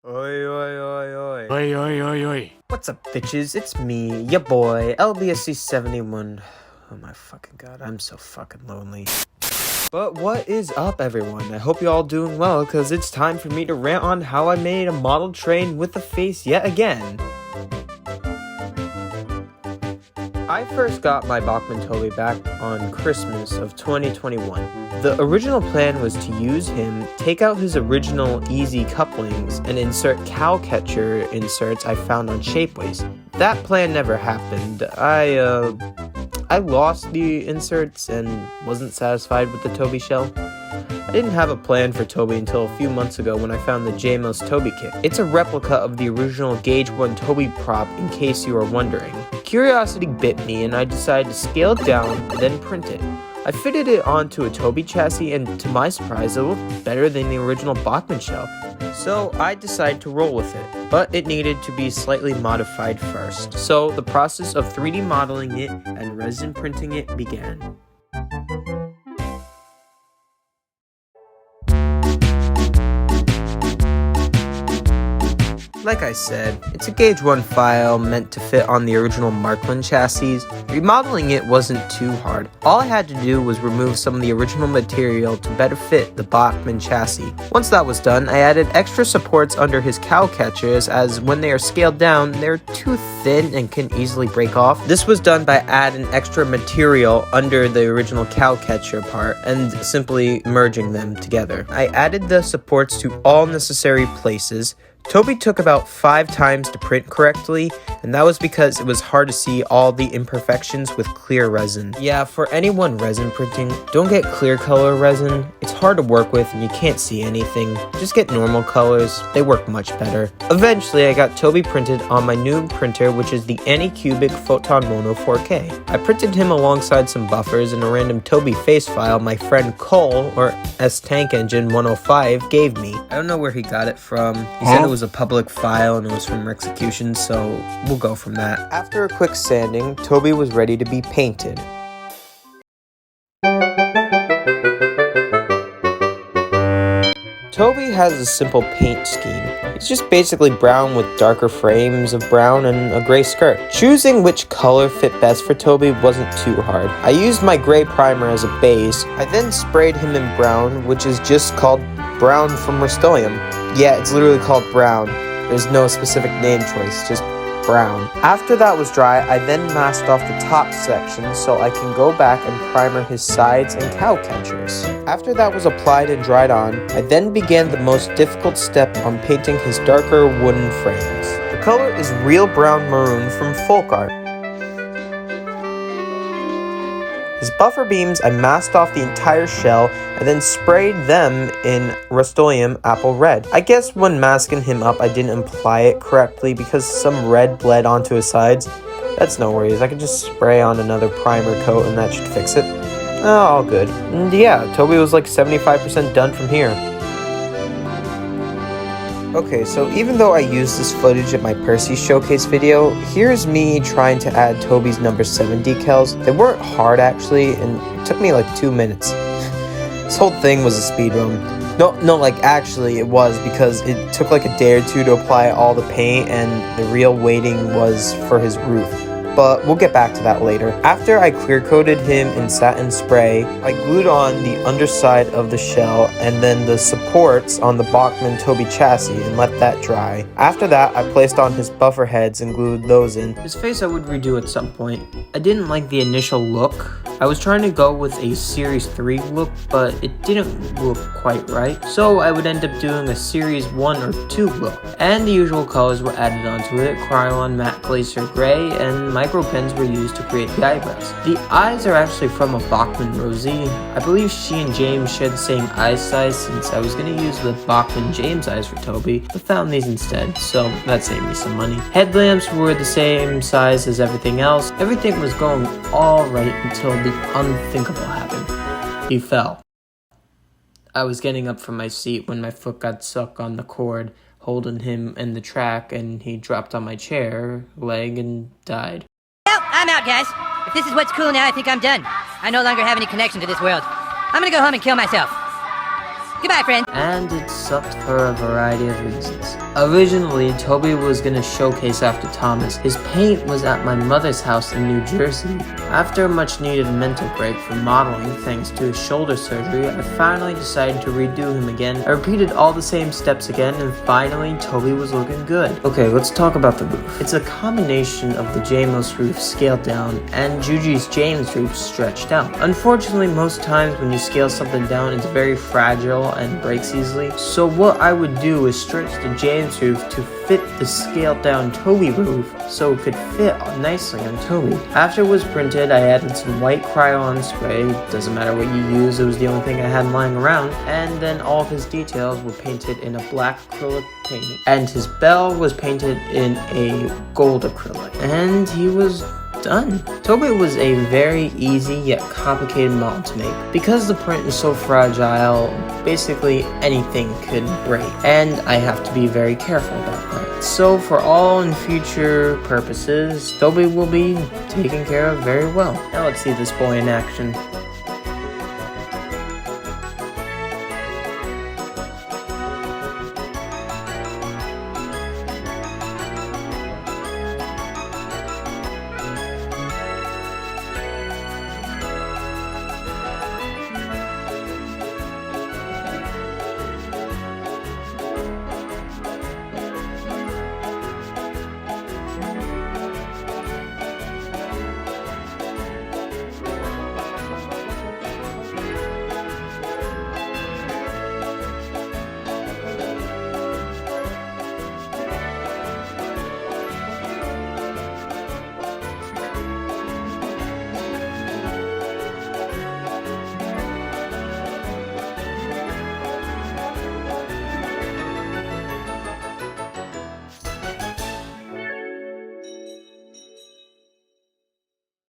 Oi, oi, oi, oi. Oi, oi, oi, oi. What's up, bitches? It's me, ya boy, LBSC71. Oh my fucking god, I'm so fucking lonely. But what is up, everyone? I hope you're all doing well, because it's time for me to rant on how I made a model train with a face yet again. I first got my Bachmann Toby back on Christmas of 2021. The original plan was to use him, take out his original easy couplings, and insert cow catcher inserts I found on Shapeways. That plan never happened. I lost the inserts and wasn't satisfied with the Toby shell. I didn't have a plan for Toby until a few months ago when I found the JMOS Toby kit. It's a replica of the original Gauge 1 Toby prop, in case you are wondering. Curiosity bit me and I decided to scale it down, then print it. I fitted it onto a Toby chassis and to my surprise it looked better than the original Bachmann shell. So I decided to roll with it, but it needed to be slightly modified first. So the process of 3D modeling it and resin printing it began. Like I said, it's a Gauge 1 file meant to fit on the original Markland chassis. Remodeling it wasn't too hard. All I had to do was remove some of the original material to better fit the Bachmann chassis. Once that was done, I added extra supports under his cow catchers, as when they are scaled down, they're too thin and can easily break off. This was done by adding extra material under the original cow catcher part and simply merging them together. I added the supports to all necessary places. Toby took about 5 times to print correctly, and that was because it was hard to see all the imperfections with clear resin. Yeah, for anyone resin printing, don't get clear color resin. It's hard to work with and you can't see anything. Just get normal colors, they work much better. Eventually, I got Toby printed on my new printer, which is the Anycubic Photon Mono 4K. I printed him alongside some buffers and a random Toby face file my friend Cole, or S-Tank Engine 105, gave me. I don't know where he got it from. He said it was a public file and it was from Execution, so we'll go from that. After a quick sanding, Toby was ready to be painted. Toby has a simple paint scheme. It's just basically brown with darker frames of brown and a gray skirt. Choosing which color fit best for Toby wasn't too hard. I used my gray primer as a base. I then sprayed him in brown, which is just called brown from Rust-Oleum. Yeah, it's literally called brown. There's no specific name choice, just brown. After that was dry, I then masked off the top section so I can go back and primer his sides and cow catchers. After that was applied and dried on, I then began the most difficult step on painting his darker wooden frames. The color is real brown maroon from Folk Art. His buffer beams, I masked off the entire shell and then sprayed them in Rust-Oleum Apple Red. I guess when masking him up, I didn't apply it correctly because some red bled onto his sides. That's no worries, I could just spray on another primer coat and that should fix it. Oh, all good. And yeah, Toby was like 75% done from here. Okay, so even though I used this footage in my Percy showcase video, here's me trying to add Toby's number 7 decals. They weren't hard actually, and it took me like 2 minutes. This whole thing was a speed run. No, like actually it was, because it took like a day or two to apply all the paint and the real waiting was for his roof. But we'll get back to that later. After I clear coated him in satin spray, I glued on the underside of the shell and then the supports on the Bachmann Toby chassis and let that dry. After that, I placed on his buffer heads and glued those in. His face I would redo at some point. I didn't like the initial look. I was trying to go with a Series 3 look, but it didn't look quite right. So I would end up doing a Series 1 or 2 look. And the usual colors were added onto it, Krylon Matte Glacier Gray, and micro pens were used to create the eyebrows. The eyes are actually from a Bachmann Rosie. I believe she and James share the same eye size, since I was going to use the Bachmann James eyes for Toby, but found these instead, so that saved me some money. Headlamps were the same size as everything else. Everything was going all right until the unthinkable happened. He fell. I was getting up from my seat when my foot got stuck on the cord, holding him in the track, and he dropped on my chair leg and died. Well, I'm out, guys. If this is what's cool now, I think I'm done. I no longer have any connection to this world. I'm gonna go home and kill myself. Goodbye, friend. And it sucked for a variety of reasons. Originally, Toby was gonna showcase after Thomas. His paint was at my mother's house in New Jersey. After a much needed mental break from modeling thanks to his shoulder surgery, I finally decided to redo him again. I repeated all the same steps again, and finally Toby was looking good. Okay, let's talk about the roof. It's a combination of the JMOS roof scaled down and Juji's James roof stretched out. Unfortunately, most times when you scale something down, it's very fragile and breaks easily. So what I would do is stretch the James roof to fit the scaled down Toby roof so it could fit nicely on Toby. After it was printed, I added some white Krylon spray. Doesn't matter what you use, it was the only thing I had lying around. And then all of his details were painted in a black acrylic paint. And his bell was painted in a gold acrylic. And he was done. Toby was a very easy yet complicated model to make. Because the print is so fragile, basically anything could break, and I have to be very careful about that. So for all in future purposes, Toby will be taken care of very well. Now let's see this boy in action.